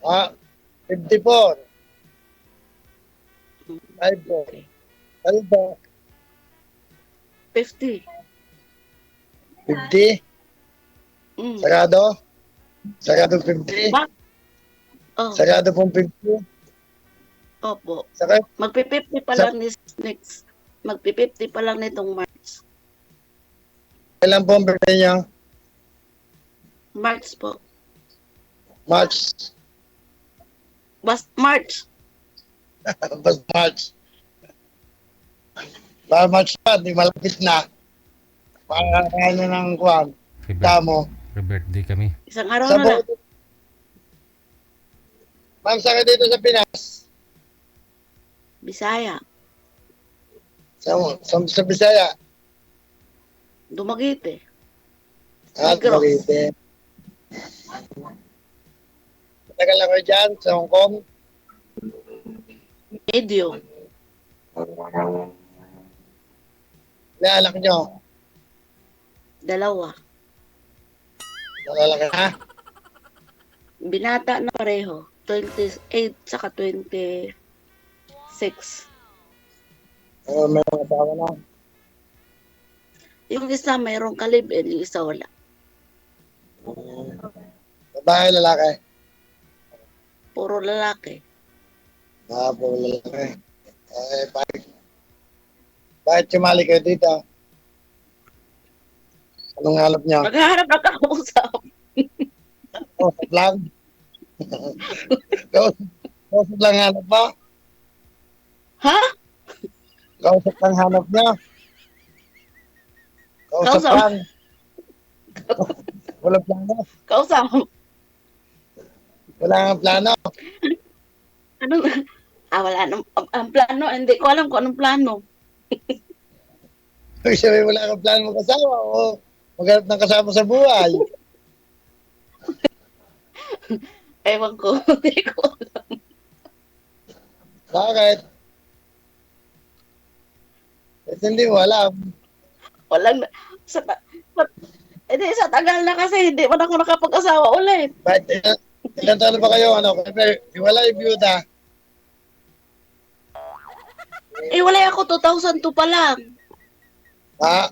Ah, 54. Ay po. Okay. Ano ba? 50. 50? Mm. Sarado? Sarado 50? Bak oh, Sarado pong 50? opo. Saka, Magpi-50 pa sa, lang next. Magpi-50 pa lang nitong March. kailan po ang birthday niya? March po. March. March. Basta March. Para March pa, di malapit na. Para kaya niya ng kuwan. Happy Tamo. birthday kami. Isang araw Sa na lang. buong, ma'am, saka dito sa Pinas. Bisaya. Sa Bisaya. Dumaguete. At Negros. Cavite. Matagal na kayo dyan sa Hong Kong. Medyo. Naalak nyo. Dalawa. Nalalaki na. Binata na pareho. 28 saka 26. May mga asawa na. Yung isa mayroong kalib-in, yung isa wala. Babae, lalaki. Puro lalaki. Po, lalaki. Bakit sumali kayo dito? Anong hanap niyo? Maghahanap na kausap. Kausap lang. Kausap lang hanap mo? Ha? Kausap lang hanap niyo? Kausap Kausap. lang. Wala plano. Kausap. Wala nga plano. Ano? Wala nang ang plano. Hindi ko alam kung anong plano. Ibig sabihin, wala kang plano mag-asawa o maghanap ng kasama sa buhay. Ewan ko. Hindi ko alam. Bakit? Kasi hindi mo alam. Walang, sa, hindi, sa tagal na kasi, hindi man ako nakapag-asawa ulit. Bakit? Ilan taon na ba kayo? Ano? Iwalay, byuda. Wala ako, 2002 pa lang. Ha?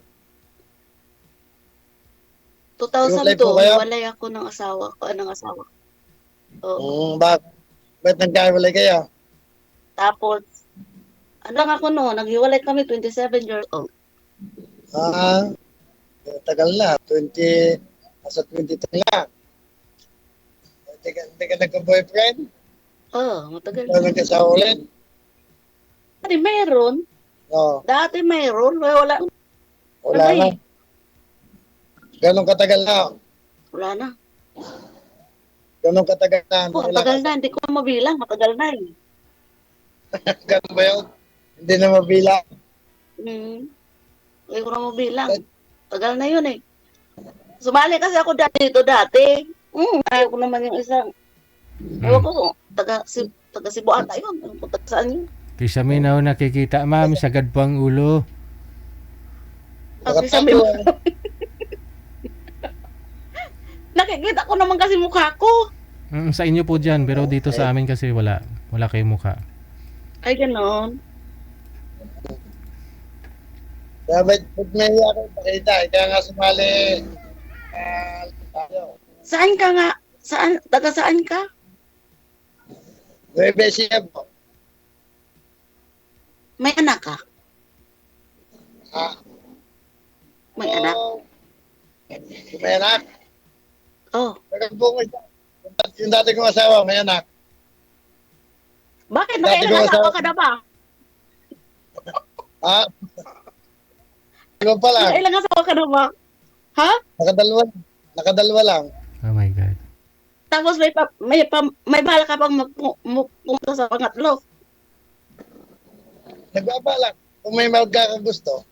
2002, po kayo? hiwalay ako ng asawa ko. Ng asawa ko. Oo. Bakit nagkahiwalay kayo? Tapos, lang ako no, naghiwalay kami 27 years old. Ah, tagal na. Nasa 23 na. Hindi ka nagka-boyfriend? Matagal Ikaw na. nag-asawa ulit? Dati mayroon. No, Dati mayroon. Wala. wala Ano na. eh? Ganong katagal na? Wala na. Ganong katagal na? Matagal na. Hindi ko na mabilang. Matagal na eh. Ganon ba yun? Hindi na mabilang. Hindi ko na mabilang. Tagal na yun eh. Sumali kasi ako dito dati. Ayaw ko naman yung isang. Ayaw ko. Taga Cebu ata yun. Ayaw ko taga saan yun. Kaysa may na nakikita, ma'am, sagad po ang ulo. Kasi sabi mo, nakikita ko naman kasi mukha ko. Sa inyo po dyan, pero dito sa amin kasi wala. Wala kayong mukha. Ay, ganon. Kaya ba't may hiya kayo pakita? Kaya nga sumali. Tayo. Saan ka nga? Saan? Taga saan ka? Nueve Ecija po. May anak ka? Ah, May anak? may anak. Oh. Nagkabungo siya. Yung dati kong asawa, may anak. Bakit? Dati ko Nakailang asawa asawa. ka na ba? Ha? Iba pa lang. Nakailang asawa ka na ba? Ha? Nakadalawa lang. Oh my God. Tapos may bala ka pang magpunta sa pangatlo. Nagbabalak. Kung may magkakagusto.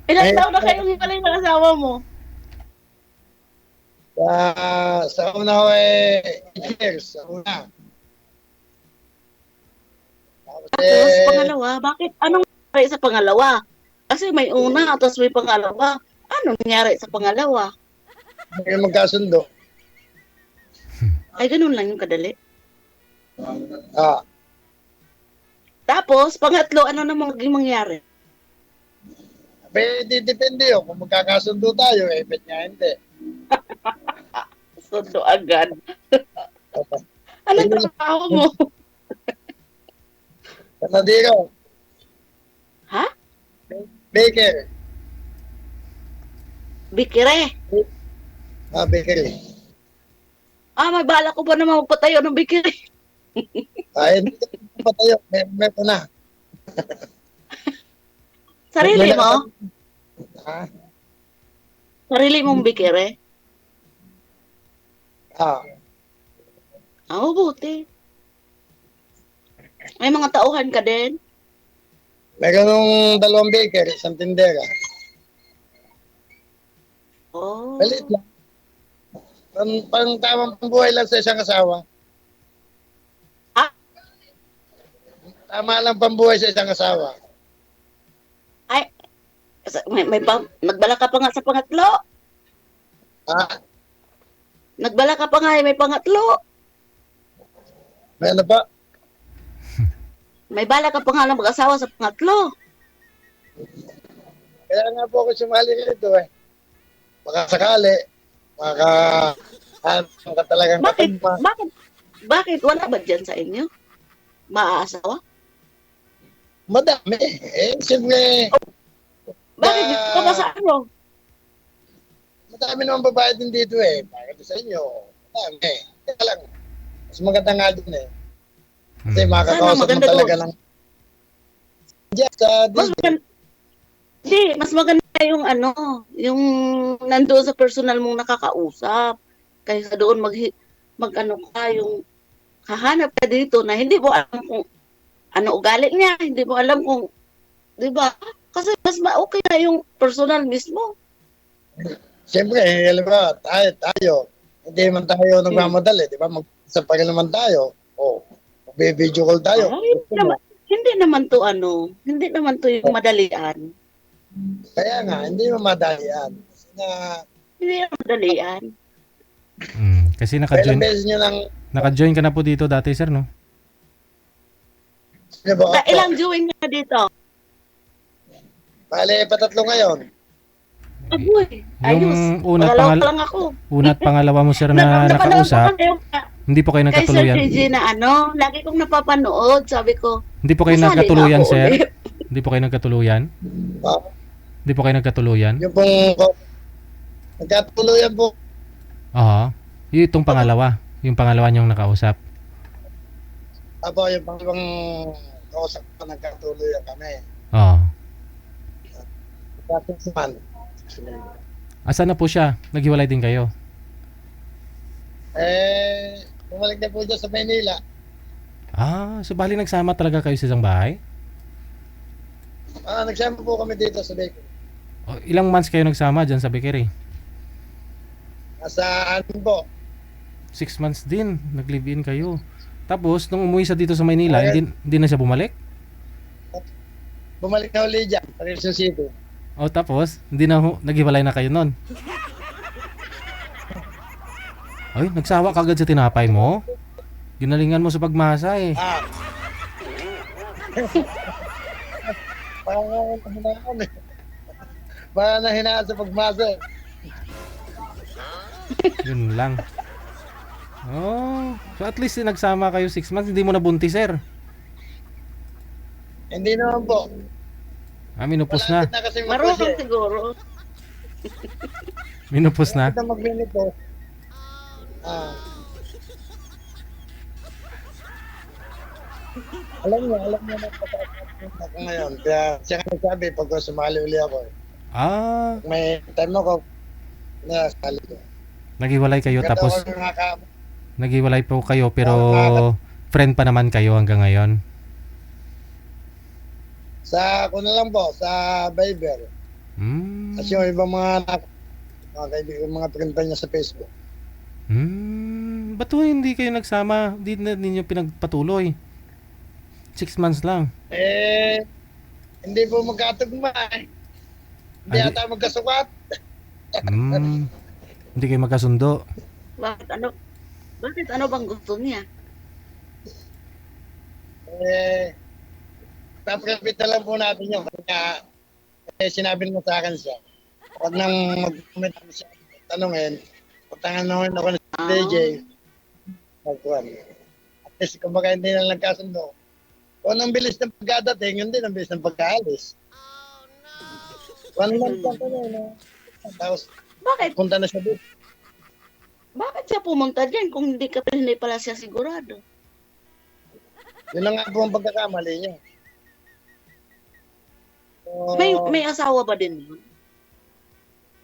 Ilang taon na kayong hiwalay ng asawa mo? Sa una ko 8 years. Sa una. Tapos Tapos pangalawa, bakit? Anong nangyari sa pangalawa? Kasi may una, tapos may pangalawa. Anong nangyari sa pangalawa? may magkasundo. Ay, ganun lang yung kadali. Ah, Tapos, pangatlo, ano na maging mangyari? di depende yun. Kung magkakasundo tayo, bet nga hindi. Sundo agad. Anong trabaho mo? Kanadiro, Ha? baker. Bikire. Bakery. May bala ko pa naman magpatayo ng bikire. Hindi pa tayo. Meron na. Sarili mo? Ah, Sarili mong bikire? ah. Buti. May mga tauhan ka din? Meron nung 2 baker, isang tindera. Oh. Malit lang. Pang tamang pambuhay lang sa isang asawa. Ah? Tama lang pambuhay sa isang asawa. Ay, nagbala ka pa nga sa pangatlo. Ah, Nagbala ka pa nga, may pangatlo. may ano pa? May bala ka pa nga ng mag-asawa sa pangatlo. Kaya nga po ako sumali rito eh. Baka sakali, ano ka talagang Bakit? katumba. Bakit? Wala ba dyan sa inyo? Maaasawa? Madami. Siyempre, Bakit? Dito ka ba sa ano? madami naman babae din dito eh. Bakit sa inyo? Madami. Kaya lang, mas maganda nga din eh. Kasi Mm. makakausap mo maganda talaga doon. lang. Diyan sa Mas dito. maganda, hindi, mas maganda yung ano, yung nandoon sa personal mong nakakausap. Kaysa doon mag ano ka, yung hahanap ka dito na hindi mo alam kung ano ugali niya, hindi mo alam kung, di ba? Kasi mas okay na yung personal mismo. Siyempre, alam ba, tayo, hindi man tayo nagmamadali, di ba? Mag-isa pa rin naman tayo. O, mag-video call tayo. Hindi naman to ano, hindi naman to yung madalian. Kaya nga, hindi mamadalian. Kasi na, Hindi naman madalian. Kasi kailan naka-join, beses nyo lang, naka-join ka na po dito dati, sir, no? di ba? Ilang join ka dito? Bale, patatlo ngayon. Aboy, ayos. Yung una at Pangalawa pa lang ako. una at pangalawa mo, sir, na Napanood nakausap, ko kayo hindi po kayo kay Sir nagkatuluyan. JJ na ano, lagi kong napapanood. Sabi ko, Hindi po kayo masali nagkatuluyan, ako sir? ulit. Hindi po kayo nagkatuluyan? Ah, Hindi po kayo nagkatuluyan? yung pong, nagkatuluyan po. Oo. Itong pangalawa. Yung pangalawa niyong nakausap. Apo, yung pang kausap ko, nagkatuluyan kami. Oo. Nagkatuluyan. Asan na po siya? Naghiwalay din kayo? Bumalik na po dyan sa Maynila. So bali nagsama talaga kayo sa isang bahay? Nagsama po kami dito sa Bicol. Ilang months kayo nagsama dyan sa bakery? Nasa ano po? 6 months din. Nag-live-in kayo. Tapos, nung umuwi siya dito sa Maynila, hindi na siya bumalik? Bumalik na uli dyan, sa Quezon City. Tapos, hindi na naghiwalay na kayo nun? Ay, nagsawa ka agad sa tinapay mo? Ginalingan mo sa pagmasa eh. Parang nahinaan eh. Parang nahinaan sa pagmasa eh. Yun lang. So at least nagsama kayo 6 months, hindi mo nabuntis, sir. Hindi naman po. Minupos na. Malapit na kasi Marunong siguro. Minupos na. Malapit na magminito. Alam niya na patapos ako ngayon. Kaya siya nga nagsabi pag sumali uli ako. May time ako na sali ko. Naghiwalay kayo Ganda tapos ko nakaka- naghiwalay po kayo pero friend pa naman kayo hanggang ngayon. Ako na lang po, sa Viber. Kasi yung ibang mga kaibigan, mga printa niya sa Facebook. Ba't ho hindi kayo nagsama? Hindi na ninyo pinagpatuloy? 6 months lang. Hindi po magkatugma eh. Hindi ata magkasukat. Hindi kayo magkasundo. Bakit ano? Bakit? Ano bang gusto niya? Eh, paprepit na lang po natin yun. Kaya, sinabi mo sa akin siya. Huwag nang mag-comment siya. Tanungin. Kung tanungin ako ni DJ, Ah, magkuhan. At least, kumbaga hindi na nagkasundo. Kung ang bilis ng pagkadating, yun din ang bilis ng pagkaalis. One month lang ganun. kami, no? Tapos, Bakit? punta na siya dito. Bakit siya pumunta dyan kung hindi pala siya sigurado? Yun lang nga po ang pagkakamali niya. So, May asawa ba din yun?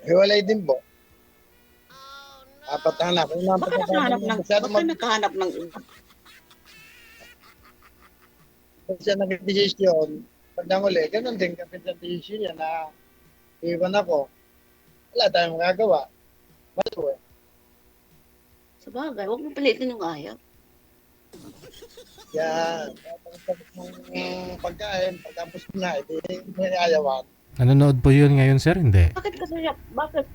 hiwalay din po. Apat na anak. Yun lang ang pagkakamali niya. Baka nakahanap ng iba. Siya nag-desisyon. Pag nanguli, ganun din kapit sa desisyon niya na iwan ako. Wala tayong magagawa. Malo eh. Sa bagay, huwag mong pilitin yung ayaw. Kaya, tapos ng pagkain, pagkapos na, hindi may ayawan. Nanonood po yun ngayon, sir? Hindi. Bakit kasi, bakit?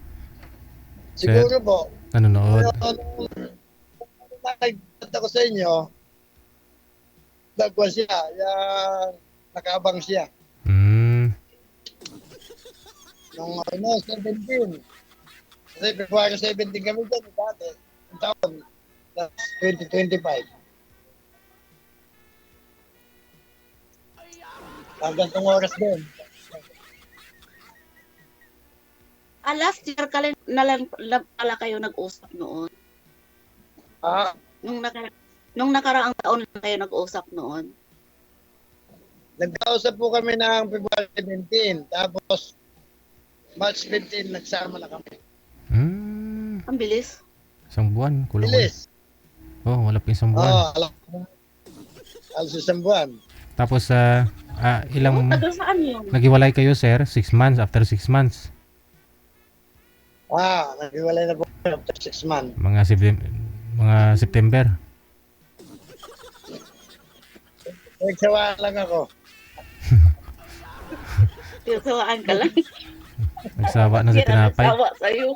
Siguro po, Nanonood. nung nakikita ko sa inyo, nagwa siya, nakaabang siya. Hmm. Nung 17. Kasi February 17 kami dyan, dati. Yung taon, that's 2025. Hanggang tong oras din. Last year na pala kayo nag-usap noon. Ah, Nung nakaraang taon lang kayo nag-usap noon. nagkausap po kami ng February 17. Tapos, March 15, nagsama na kami. Hmm. Ang bilis. Isang buwan. Kulang. Bilis. Oh, wala pa isang buwan. Alam ko. Alas isang buwan. Tapos, ilang... Taga saan yun? Naghiwalay kayo, sir? 6 months. After 6 months. Naghiwalay na po kami after 6 months. Mga September. Nagsawaan lang ako. Tinutuwaan ka lang. Nagsawa na sa tinapay. Nagsawa sa'yo.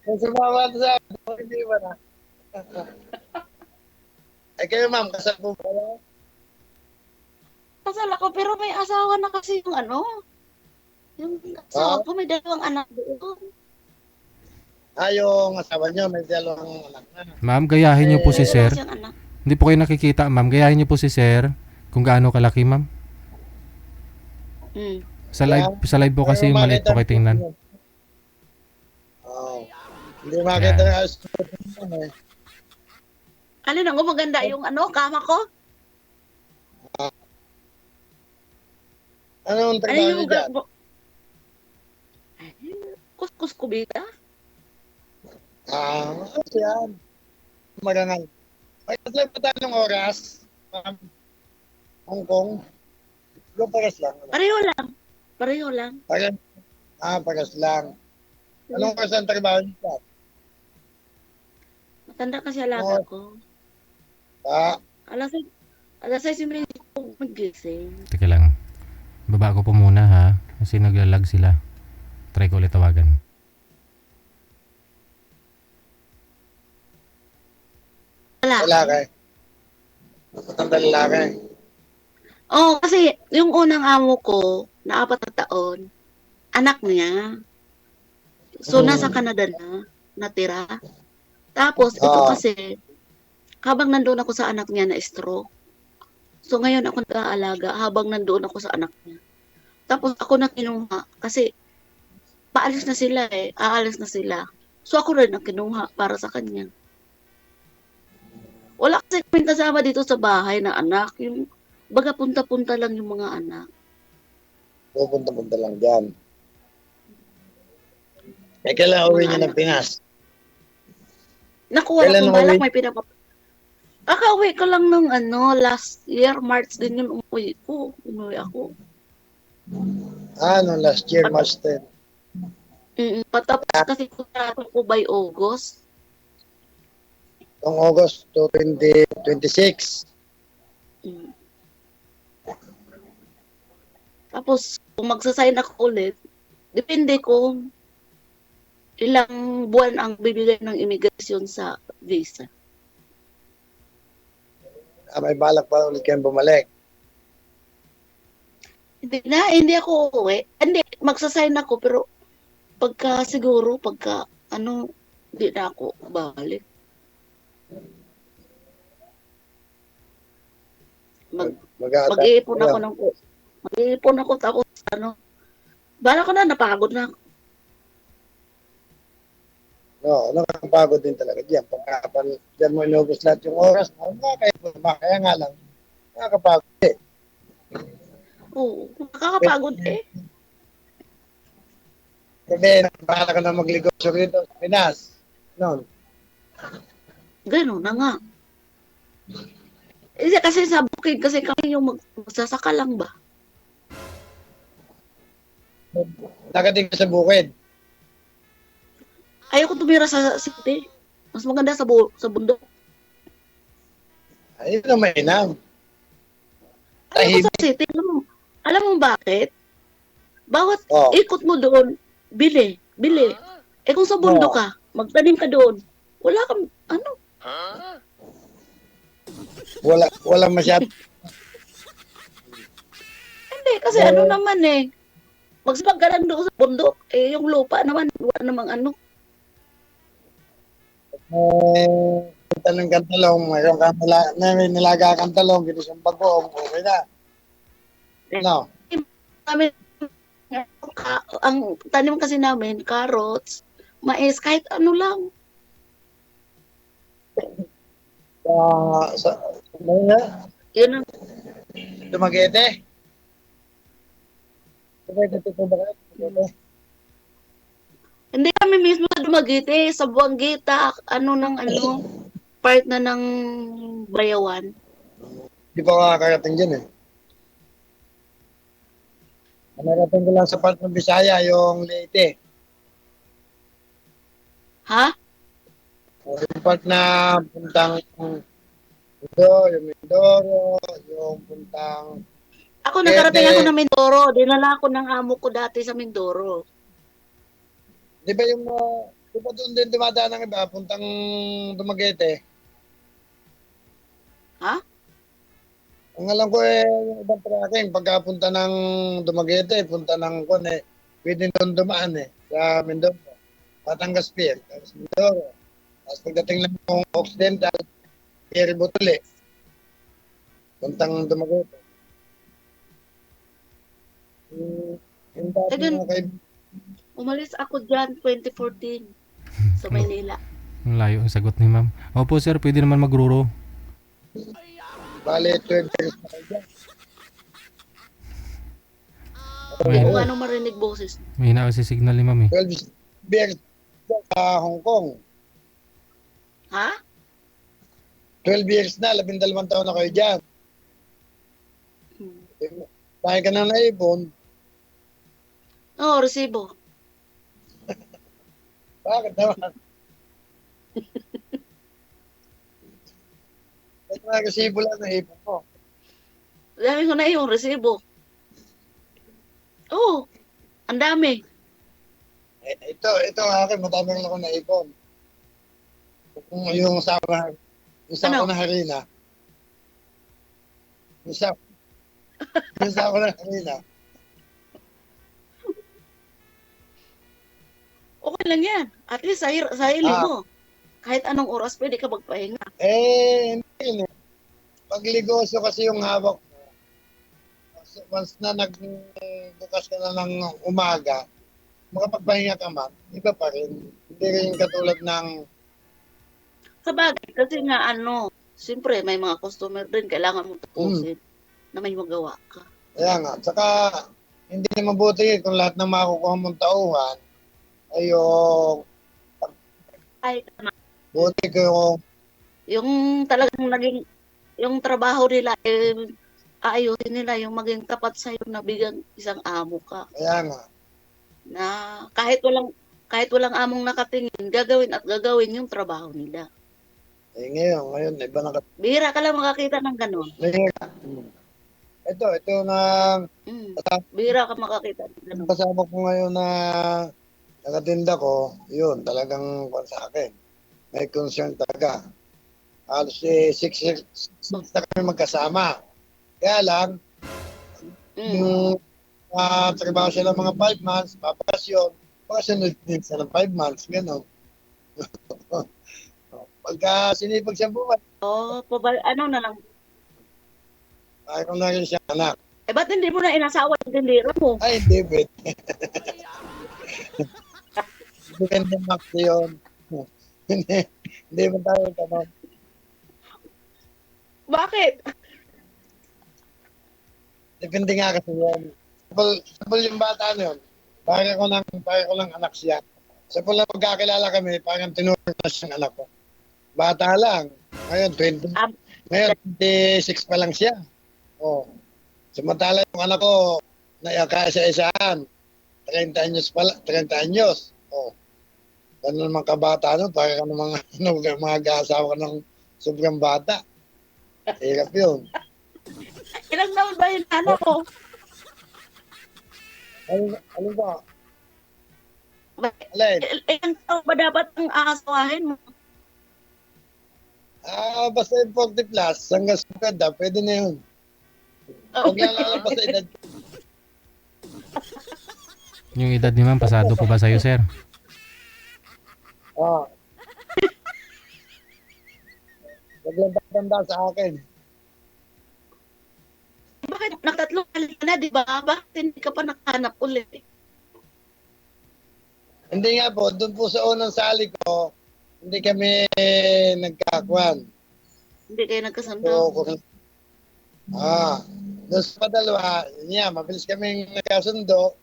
Nagsawaan sa akin. Hindi ba na? Ay kayo ma'am, kasal po ba kayo? Kasal ako, pero may asawa na kasi yung ano. Yung asawa ko, may dalawang anak doon. Yung asawa niyo, may dalawang anak na. Ma'am, gayahin niyo po si Wala sir. siyang anak. Hindi po kayo nakikita, ma'am. Gayahin niyo po si sir. Kung gaano kalaki, ma'am. Hmm. Sa live po kasi yung maliit po kayo tingnan. Hindi makita Yan. ng ayos. Alin ako maganda yung ano, kama ko? Anong Ano trabaho niyo yung dyan? kuskus kubita? Ano yan? Marangal. May tatlo pa tayo ng oras. Hong Kong. Paras lang. Pareho lang. Pareho lang. Paras lang. Anong oras ang trabaho niyo dyan? Matanda kasi alaga ko. Alas 6 minutes ko mag-gising. Teka lang. Baba ko po muna ha. Kasi naglalag sila. Try ko ulit tawagan. Lalaki. Matanda lalaki. Oo, kasi yung unang amo ko, na 4 na taon, anak niya. So, nasa Canada na, natira. Tapos, ito kasi, habang nandoon ako sa anak niya na stroke, so ngayon ako nag-aalaga habang nandoon ako sa anak niya. Tapos, ako na kinuha kasi paalis na sila aalis na sila. So, ako rin ang kinuha para sa kanya. Wala kasi kaming kasama dito sa bahay na anak. Yung baga punta-punta lang yung mga anak. Pupunta-punta lang dyan. Kailan uwi niyo ng Pinas? Nakuha Kailan na kong balak, uwi? may Kakauwi ko lang nung last year, March din yun umuwi ko. Umuwi ako. No, last year, March 10. Patapos kasi kontrata ko by August. Noong August 2026. Mm. Tapos, kung magsasign ako ulit, depende ko ilang buwan ang bibigay ng imigrasyon sa visa. May balak pa ulit kayong bumalik. Hindi ako uuwi. Hindi, magsasign ako, pero pagka hindi na ako balik. Mag-iipon ako mag-iipon ako tapos bala ko na, napagod na ako. No, nakakapagod din talaga diyan. Diyan mo inubos lahat yung oras. Kaya nga lang, nakakapagod eh. Oo, nakakapagod eh. Sabi, bahala ka na magnegosyo rito sa Pinas. No. Ganun na nga. Kasi sa bukid, kasi kami yung magsasaka lang ba? Nakating ka sa bukid. Ayoko tumira sa city. Mas maganda sa bundok. Ayun na mainam. Ayoko sa city. Alam mo bakit? Bawat Oh. ikot mo doon, bili. Eh kung sa bundok ka, magtanim ka doon. Wala kang, Wala masyado. Hindi, kasi naman eh. Magsipag ka lang doon sa bundok. Eh, yung lupa naman, wala namang Punta ng kantalong, mayroon ka may nilaga kang talong, ginisang bagoong, okay na. No. Namin, ang tanim kasi namin, carrots, mais, kahit ano lang. Ano nga? Yun ang, Dumaguete? Dumaguete po ba kayo? Dumaguete? hindi kami mismo sa Dumaguete, sa Buanguita, part na ng Bayawan. Di pa makakarating dyan eh. Nakarating ko lang sa part ng Bisaya, yung Leyte. Ha? Yung part na puntang yung Mindoro, yung puntang Ako, nakarating ako ng Mindoro. Dinala ako ng amo ko dati sa Mindoro. di ba di ba doon din dumadaan ng iba, puntang Dumaguete? Ha? Ang alam ko yung ibang tracking, pagkapunta ng Dumaguete, punta ng pwede doon dumaan sa Mindoro. Batangas Pier, tapos Mindoro. Tapos pagdating lang ng Occidental, Pier Butuli, puntang Dumaguete. Yung dati mga kaibigan. Umalis ako dyan 2014 sa Maynila. Ang layo ang sagot ni ma'am. Opo sir, pwede naman magruro. Bale, 20 years na kayo dyan. Hindi ko nga marinig boses. May hina kasi signal ni ma'am eh. 12 years sa Hong Kong. Ha? 12 years na, 12 taon na kayo dyan. Bakit ka na naipon? Oo, resibo. Bakit naman? Bakit mga resibo lang naipon mo? Dami ko na yung resibo. Oo, ang dami. Ito akin, madami lang ako naipon. Yung sa ako na harina. Yung sa ako na harina. Okay lang yan. At least sa hili mo. Kahit anong oras pwede ka magpahinga. Hindi yun eh. Pagligosyo kasi yung hawak mo. Once na nagbukas ka na ng umaga, makapagpahinga ka man, iba pa rin. Hindi rin katulad ng... Sa bagay, kasi nga siyempre may mga customer din, kailangan mo tapusin na may magawa ka. Kaya nga. Tsaka, hindi na mabuti kung lahat ng makukuha mong tauhan ay buti ko yung talagang yung trabaho nila, aayusin nila yung maging tapat sa'yo na bigang isang amo ka. Kaya nga. Na kahit walang among nakatingin, gagawin yung trabaho nila. Ngayon, iba na Bihira ka lang makakita ng gano'n. Ito na Bihira ka makakita ng gano'n. kasama ko ngayon na nakatinda ko, yun, talagang kung sa akin. May concern talaga. Halos 6 na kami magkasama. Kaya lang, yung trabaho siya ng mga 5 months, papakasyon, pakasunod din siya ng 5 months, gano'n. Pagka sinipag siya buwan, Oh, ano na lang. ayaw na rin siya anak. Eh, ba't hindi mo na inasawa yung tindera mo? Ay, David. Depende max yun. Hindi mo tayo tanong. Bakit? Depende nga kasi yan. Sabol yung bata na yun. Pare ko ng anak siya. Sa pula magkakilala kami, parang tinuro na siyang anak ko. Bata lang. Ngayon, 20. Ngayon, 26 pa lang siya. Oh. Samantala yung anak ko, isa-isaan. 30 anyos pala, 30 anyos. Oh. Ganun naman kabata nun, parang mga gasawa ng sobrang bata. Hirap yun. Ilang taon ba yung anak ko? Ano ba? Ba- Alin? Ilang taon ba dapat ang aasawahin mo? Basta yung 40 plus, hanggang 50, pwede na yun. Oh, Huwag lang lalabas sa edad. Yung edad ni ma'am, pasado po ba sa'yo, sir? Ah. Huwag lang tatanda sa akin. bakit nakatatlong ka na, di ba? Bakit hindi ka pa nakahanap ulit? Hindi nga po, doon po sa unang sali ko, hindi kami nagkakwan. Hindi kayo nagkasundo. Doon sa padalwa, yun mabilis kami nagkasundo.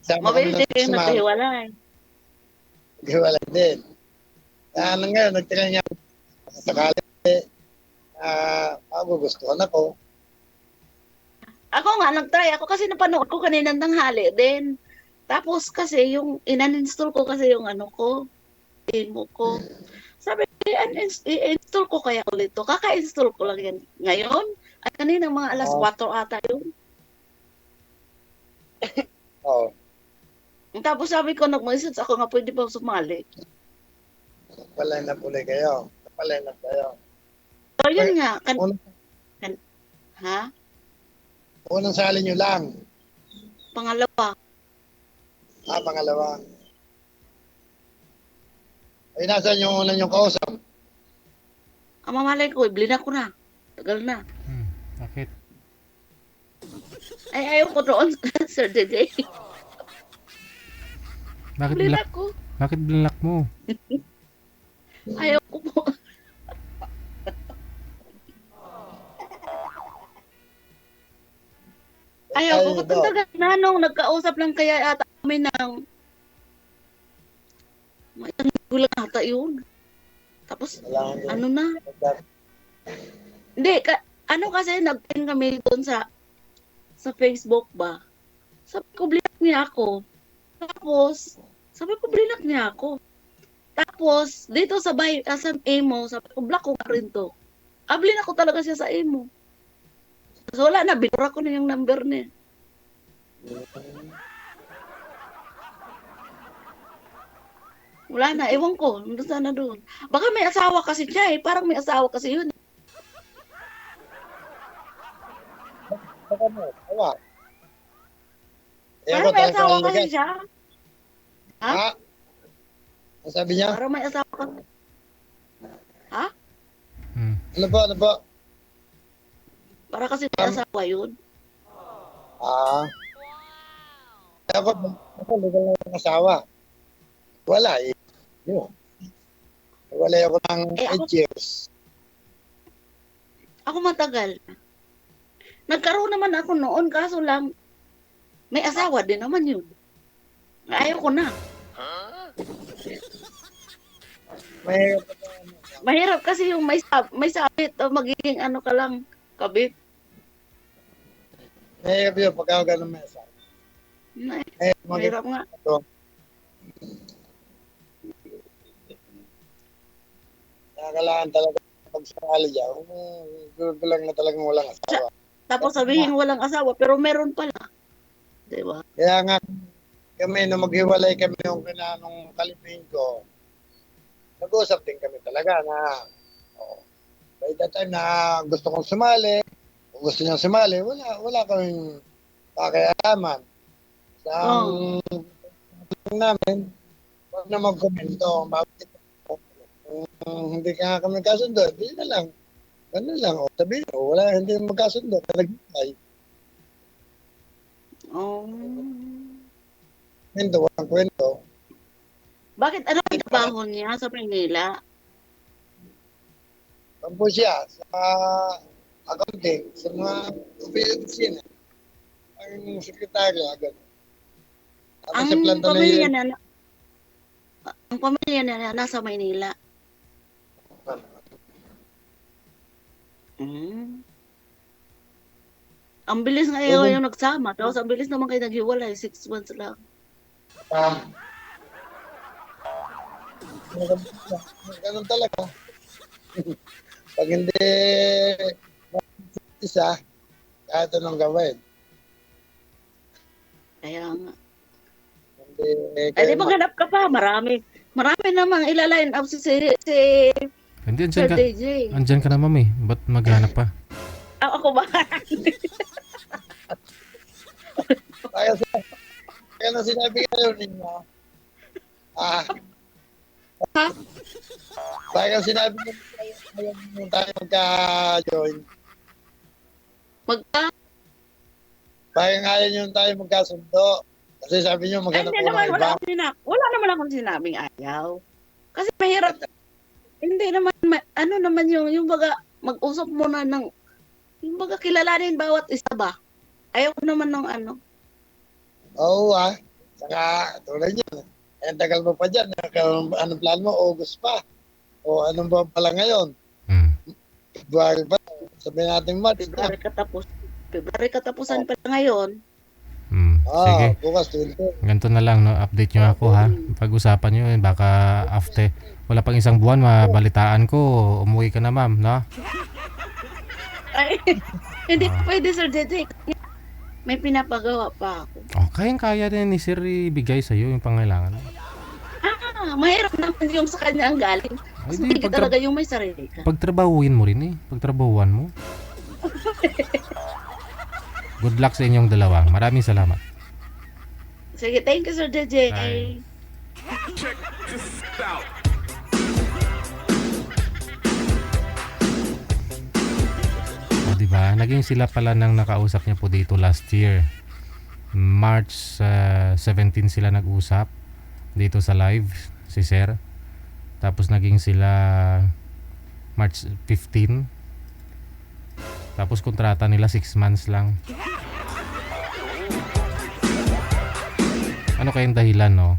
Sama kami Mabilis ng din kayo Christmas. nagkahiwalay. Wala din. Ngayon, nagtira niya sakali, magugustuhan ako. Ako nga, nag-try ako kasi napanood ko kanina ng tanghali din. Tapos kasi yung inan-install ko kasi yung ano ko, demo ko. Sabi ko, i-install ko kaya ulit to. Kaka-install ko lang yan ngayon. At kanina mga alas 4 ata yun. Oo. Tapos sabi ko, nag-message ako nga pwede ba sumali. Palay na puli kayo. Palay na kayo. So yun nga. Unang, Ha? unang sali nyo lang. Pangalawa. Pangalawa. Ay, nasaan yung unang yung kausap? Ang mamalay ko, iblin ako na. Tagal na. Bakit? Ay, ayaw ko doon, Sir DJ. Bakit Iblin black? ako. Bakit black mo? Ayaw ko po. Ayaw ko. Ay, daw. Tagal na nung nagkausap lang kaya ata kami ng may lang ata yun. Tapos, Wala nga ano na? din. Hindi, ano kasi nag-pin kami doon sa Facebook ba? Sabi ko, blinak niya ako. Tapos, sabi ko, blinak niya ako. Tapos, dito sa emo, sabi ko, block ko ka rin to. Blinak ko talaga siya sa emo. So, wala na, binura ko na yung number niya. Wala na, ewan ko, nandun sana doon. Baka may asawa kasi siya eh, parang may asawa kasi yun. Baka mo, awa. Eh, ako Parang may talaga asawa kasi nalagas. siya. Ha? Ha? Ang sabi niya? Parang may asawa ka. Ha? Ano ba, ano ba? Para kasi may asawa yun. Ako legal na yung asawa. Wala eh. Yun. Wala ako ng Eh, ako- 8 years. Ako matagal. Nagkaroon naman ako noon, kaso lang, may asawa din naman yun. Ayaw ko na. Mahirap ako. Mahirap kasi yung may sabit o magiging ano ka lang, kabit. Mahirap yun pagka ganun may asawa. Mahirap nga. Nakakalaan talaga pag sakali dyan. Gulang na talagang walang asawa. Tapos sabihin walang asawa, pero meron pala. Diba? Kaya nga, kami, nung maghiwalay kami nung kalipin ko, nag-uusap din kami talaga na by that time na gusto kong sumali, kung gusto niyang sumali, wala kaming pakialaman. Sa namin, huwag na magkomento. Kung hindi ka kami kasundo, di na lang. Ano lang, sabihin mo, wala, hindi magkasundo, nag-hintay. Kwento, walang kwento. Bakit ano ang trabaho niya sa Manila? Tampo siya sa accounting, sa mga opisina. Ang sekretaryo, agad. Tapos sa planta na yun. Ang pamilya niya nasa Maynila. Ang bilis nga yung nagsama. Tapos ang bilis naman kayo naghiwalay. 6 months lang. Ganun talaga. Pag hindi isa, kahit anong gawin. Kaya nga. Hindi maghanap ka pa. Marami namang ilaline up si Hindi, Sir andyan ka. DJ. Andyan ka na, ma'am eh. Ba't maghanap pa? Ako ba? Kaya na sinabi kayo ninyo. Kaya sinabi ko ayaw tayo magka-join. Kaya nga ayaw tayo magkasundo. Kasi sabi nyo maghanap ko ng iba. Wala naman akong sinabing ayaw. Kasi mahirap. Hindi naman, ano naman yung baga, mag-usap muna ng, yung baga kilalanin bawat isa ba? Ayaw ko naman ng ano. Oo Saka tulad nyo. Ang tagal mo pa dyan. Anong plan mo? August pa. O anong ba pala ngayon? February pa. Sabihin natin February katapusan pa ngayon. Sige. Bukas 20. Ganito na lang, no? Update nyo ako, ha? Pag-usapan nyo, baka after, wala pang isang buwan, mabalitaan ko, umuwi ka na, ma'am, no? Ay, hindi pwede, Sir JJ. May pinapagawa pa ako. Kayang-kaya din ni Sir ibigay sa'yo yung pangailangan. Mahirap naman yung sa kanya ang galing. Kasi hindi talaga yung may sarili ka. Pagtrabahuin mo rin eh. Pagtrabahuan mo. Good luck sa inyong dalawa. Maraming salamat. Sige, thank you, Sir JJ. Bye. Check this out. Diba? Naging sila pala nang nakausap niya po dito last year. March 17 sila nag-usap dito sa live si Sir. Tapos naging sila March 15. Tapos kontrata nila 6 months lang. Ano kayang dahilan, no?